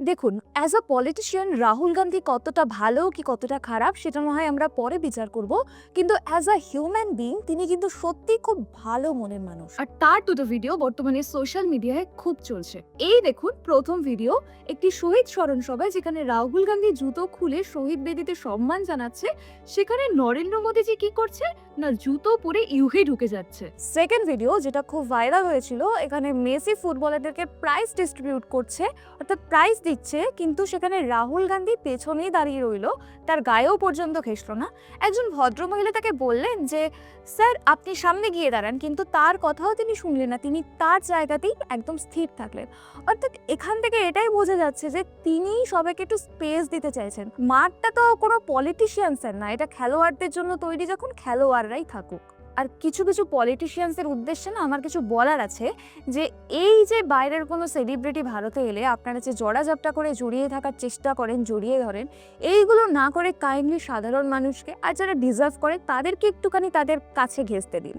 দেখুন, as a politician Rahul Gandhi কতটা ভালো কি কতটা খারাপ সেটা না হয় আমরা পরে বিচার করব। কিন্তু অ্যাজ আ হিউম্যান বিইং তিনি কিন্তু সত্যিই খুব ভালো মনের মানুষ। আর তার দুটো ভিডিও বর্তমানে সোশ্যাল মিডিয়ায় খুব চলছে। এই দেখুন প্রথম ভিডিও, একটি শহীদ স্মরণ সভায় যেখানে রাহুল গান্ধী জুতো খুলে শহীদ বেদিতে সম্মান জানাচ্ছে, সেখানে নরেন্দ্র মোদীজি কি করছে না জুতো পরে ইউহে ঢুকে যাচ্ছে। সেকেন্ড ভিডিও যেটা খুব ভাইরাল হয়েছিল, এখানে মেসি ফুটবলারদেরকে প্রাইজ ডিস্ট্রিবিউট করছে, অর্থাৎ প্রাইজ দিচ্ছে, কিন্তু সেখানে রাহুল গান্ধী পেছনেই দাঁড়িয়ে রইলো, তার গায়েও পর্যন্ত ঘেঁষল না। একজন ভদ্রমহিলা তাকে বললেন যে স্যার আপনি সামনে গিয়ে দাঁড়ান, কিন্তু তার কথাও তিনি শুনলেন না, তিনি তার জায়গাতেই একদম স্থির থাকলেন। অর্থাৎ এখান থেকে এটাই বোঝা যাচ্ছে যে তিনি সবাইকে একটু স্পেস দিতে চাইছেন। মাঠটা তো কোনো পলিটিশিয়ানসের না, এটা খেলোয়াড়দের জন্য তৈরি, যখন খেলোয়াড়রাই থাকুক। আর কিছু কিছু পলিটিশিয়ানসের উদ্দেশ্যে না আমার কিছু বলার আছে, যে এই যে বাইরের কোনো সেলিব্রিটি ভারতে এলে আপনারা যে জড়াঝাপটা করে জড়িয়ে থাকার চেষ্টা করেন, জড়িয়ে ধরেন, এইগুলো না করে কাইন্ডলি সাধারণ মানুষকে আর যারা ডিজার্ভ করে তাদেরকে একটুখানি তাদের কাছে ঘেঁষতে দিন।